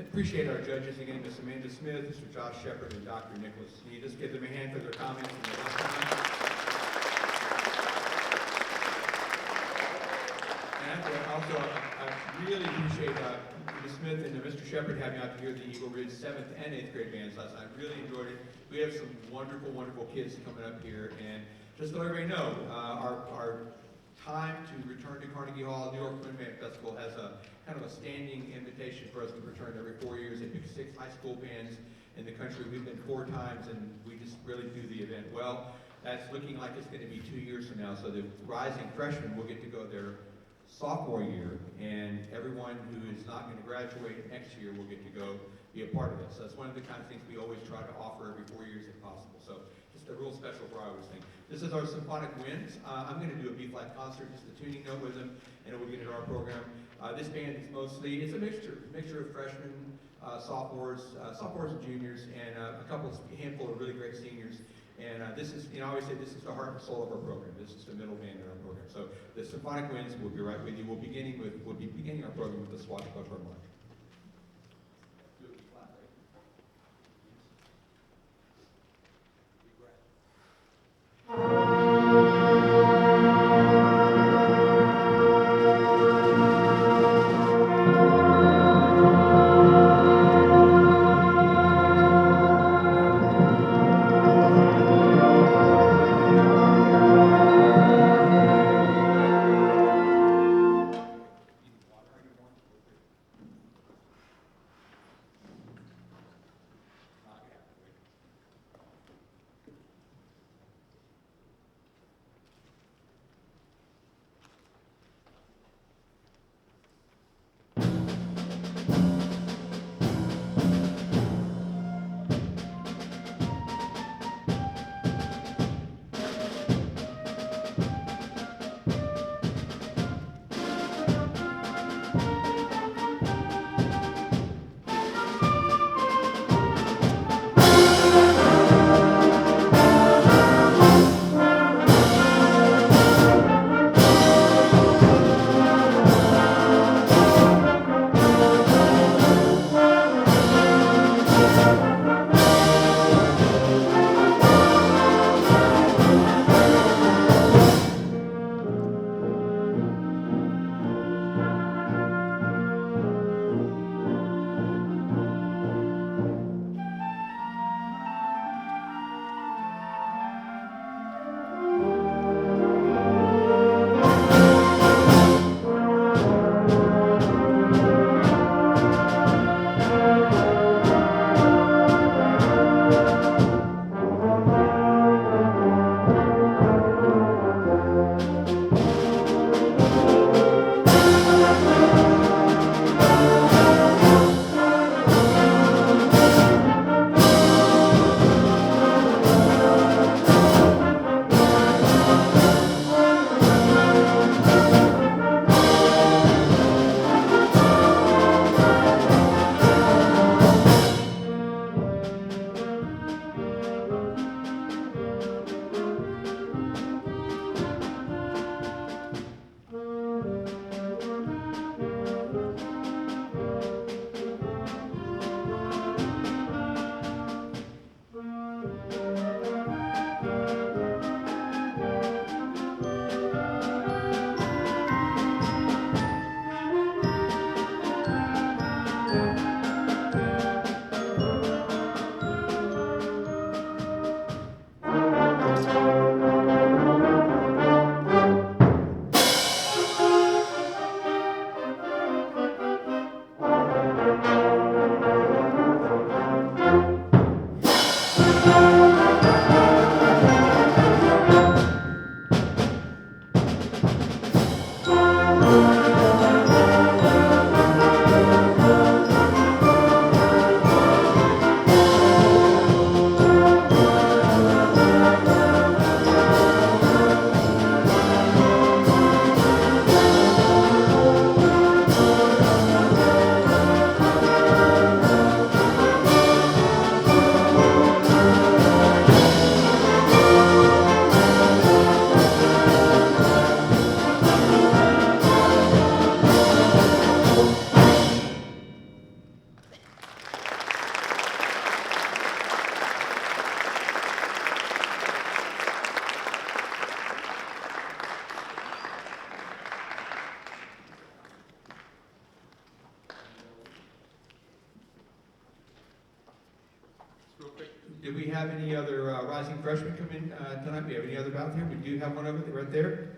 appreciate our judges again, Ms. Amanda Smith, Mr. Josh Shepard, and Dr. Nicholas. Can you just give them a hand for their comments and their testimony? And also, I really appreciate Ms. Smith and Mr. Shepard having out to hear the Eagle Ridge 7th and 8th grade bands last night. I really enjoyed it. We have some wonderful, wonderful kids coming up here. And just to let everybody know, our time to return to Carnegie Hall, New York Wind Band Festival has a kind of a standing invitation for us to return every 4 years. They pick 6 high school bands in the country. We've been 4 times, and we just really do the event well. That's looking like it's going to be 2 years from now. So the rising freshmen will get to go their sophomore year, and everyone who is not going to graduate next year will get to go be a part of it. So that's one of the kind of things we always try to offer every 4 years if possible. So just a real special Briar thing. This is our Symphonic Winds. I'm going to do a B-flat concert, just a tuning note with them, and we'll get into our program. This band is mostly, it's a mixture of freshmen, sophomores and juniors, and a handful of really great seniors. And this is, I always say this is the heart and soul of our program. This is the middle band in our program. So the Symphonic Winds will be right with you. We'll be beginning our program with the Swashbuckler March. Do we have any other rising freshmen come in tonight? We have any other out here? We do have one over there, right there.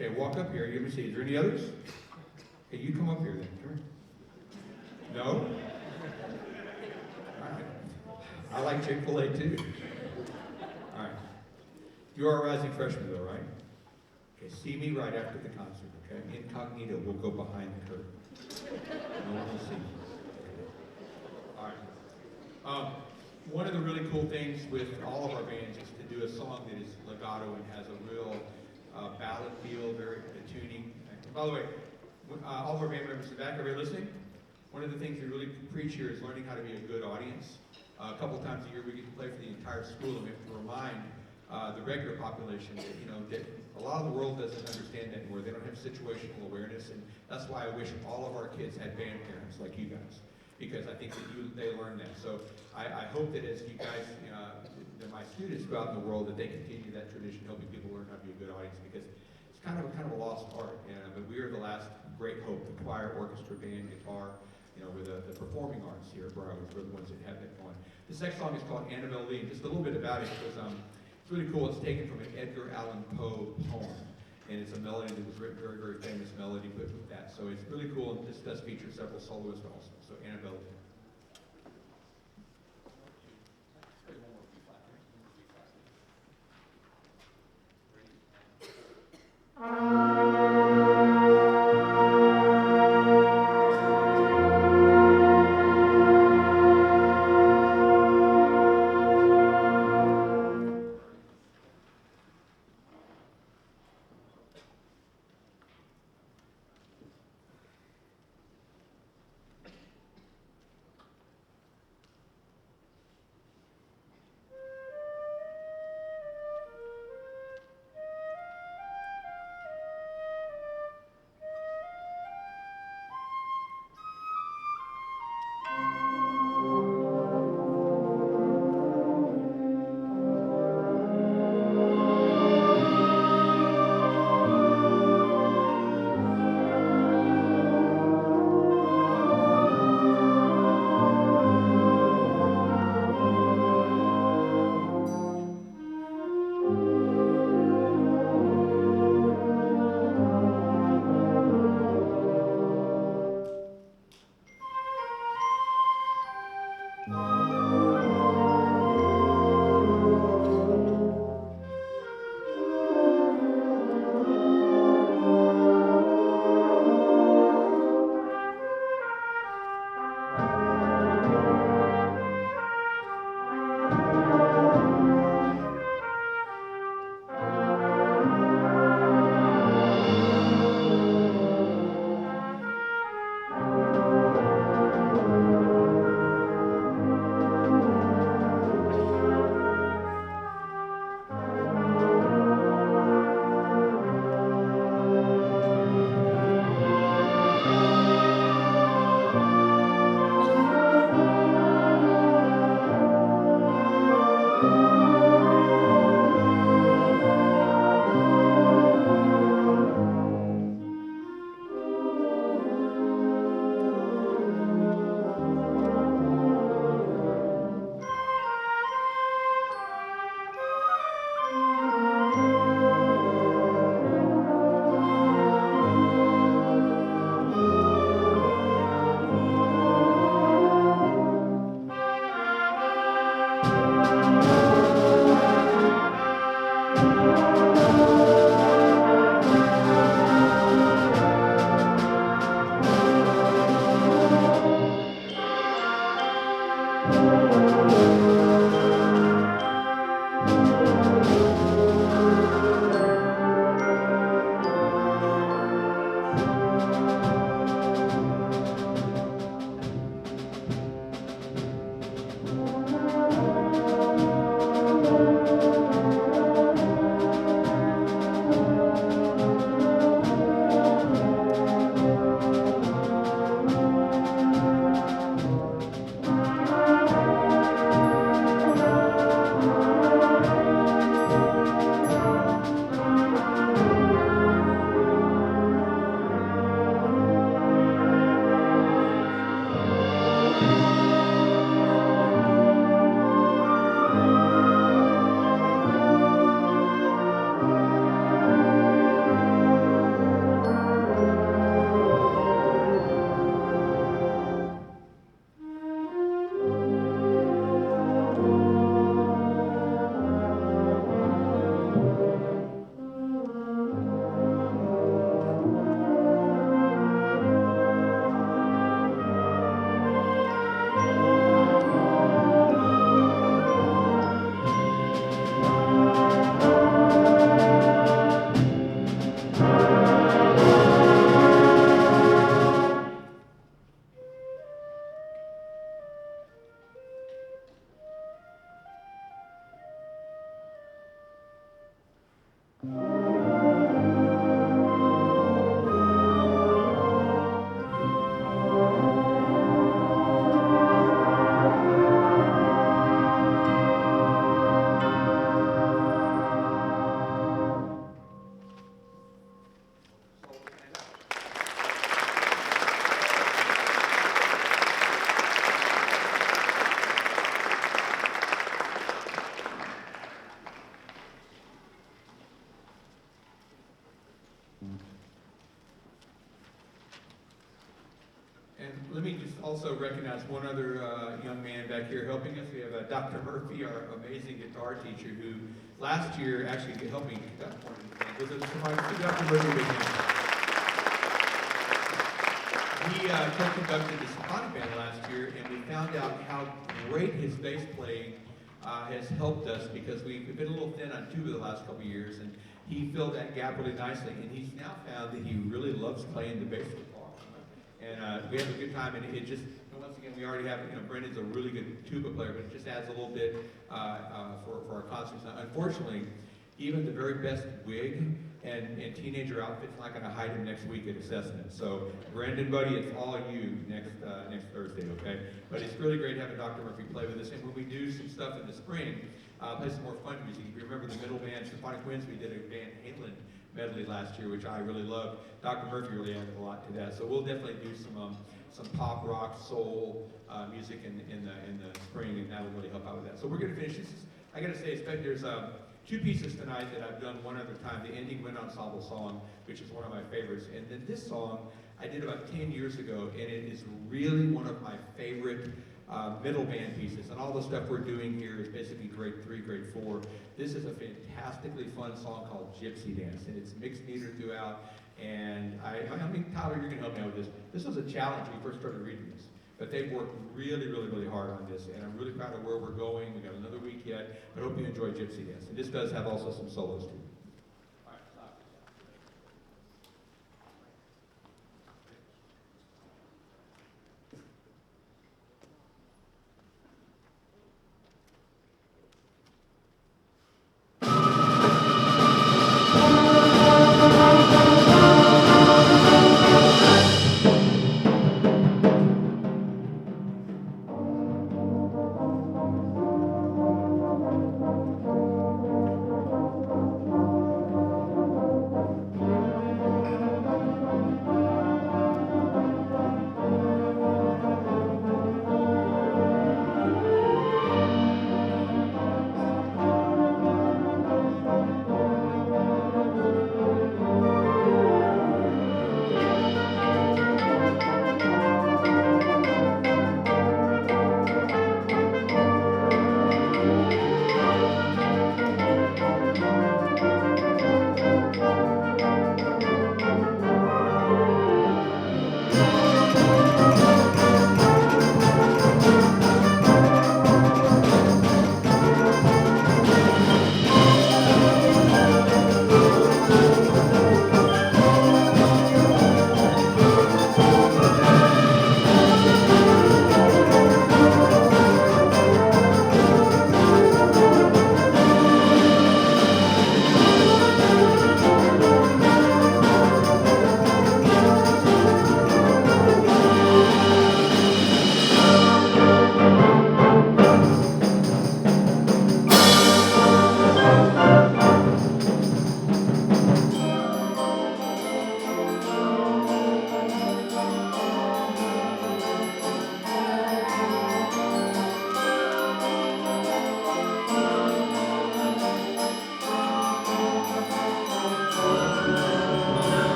Okay, walk up here. Let me see. Is there any others? Okay, you come up here then. Come here. No? All right. I like Chick-fil-A too. All right. You are a rising freshman though, right? Okay, see me right after the concert, okay? Incognito, we'll go behind the curtain. No one will see you. All right. One of the really cool things with all of our bands is to do a song that is legato and has a real ballad feel, very tuning. And by the way, all of our band members in the back, are you listening? One of the things we really preach here is learning how to be a good audience. A couple times a year we get to play for the entire school, and we have to remind the regular population that, that a lot of the world doesn't understand that anymore. They don't have situational awareness, and that's why I wish all of our kids had band parents like you guys, because I think that they learn that. So I hope that as you guys, that my students go out in the world, that they continue that tradition, helping people learn how to be a good audience, because it's kind of a lost art. But we are the last great hope, the choir, orchestra, band, guitar, with the performing arts here at Briar. We're the ones that have that going. This next song is called Annabel Lee. Just a little bit about it, because it's really cool. It's taken from an Edgar Allan Poe poem, and it's a melody that was written, very, very famous melody put with that. So it's really cool, and this does feature several soloists also. So Annabel Lee. let me just also recognize one other young man back here helping us. We have Dr. Murphy, our amazing guitar teacher, who last year actually helped me conduct one of these bands. Was it Symphonic? Dr. Murphy, big hand. He co-conducted the Symphonic band last year, and we found out how great his bass playing has helped us, because we've been a little thin on tuba the last couple of years, and he filled that gap really nicely. And he's now found that he really loves playing the bass guitar. And we have a good time, and it just, once again, we already have, Brendan's a really good tuba player, but it just adds a little bit for our concerts. Now, unfortunately, even the very best wig and teenager outfit's not going to hide him next week at assessment. So, Brendan, buddy, it's all you next Thursday, okay? But it's really great having Dr. Murphy play with us. And when we do some stuff in the spring, play some more fun music. If you remember the middle band, Symphonic Winds, we did a Van Halen medley last year, which I really loved. Dr. Murphy really added a lot to that. So we'll definitely do some pop, rock, soul music in the spring, and that will really help out with that. So we're going to finish this. I got to say, there's two pieces tonight that I've done one other time. The ending wind ensemble song, which is one of my favorites, and then this song I did about 10 years ago, and it is really one of my favorite middle band pieces. And all the stuff we're doing here is basically grade 3, grade 4. This is a fantastically fun song called Gypsy Dance, and it's mixed meter throughout. And I mean, Tyler, you're going to help me out with this. This was a challenge when we first started reading this, but they've worked really, really, really hard on this, and I'm really proud of where we're going. We got another week yet, but I hope you enjoy Gypsy Dance. And this does have also some solos too.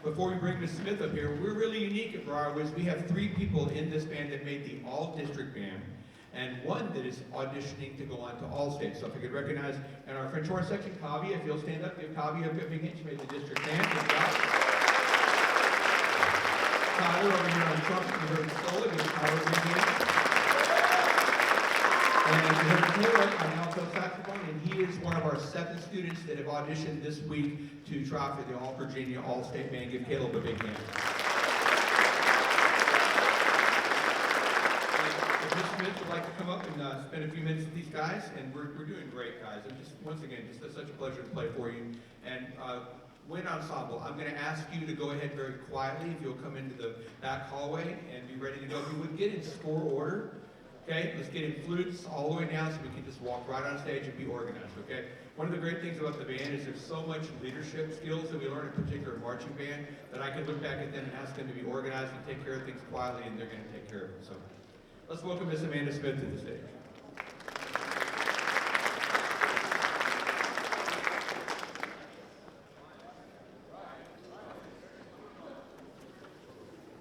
before we bring Ms. Smith up here, we're really unique at Briar. We have 3 people in this band that made the all-district band, and 1 that is auditioning to go on to All-State. So if I could recognize in our French horn section, Kavi, if you'll stand up, give Kavi a big hand. She made the district band. Good job. Tyler over here on trumpet, you heard solo, give Tyler a big hand. And you heard Taylor on alto saxophone, and he is one of our 7 students that have auditioned this week to try for the All-Virginia All-State Band. Give Caleb a big hand. If Ms. Smith would like to come up and spend a few minutes with these guys, and we're doing great, guys. And just once again, just such a pleasure to play for you. And Wind Ensemble, I'm going to ask you to go ahead very quietly if you'll come into the back hallway and be ready to go. If you would get in score order. Okay, let's get in flutes all the way down so we can just walk right on stage and be organized, okay? One of the great things about the band is there's so much leadership skills that we learn in particular marching band that I can look back at them and ask them to be organized and take care of things quietly, and they're going to take care of it. So let's welcome Miss Amanda Smith to the stage.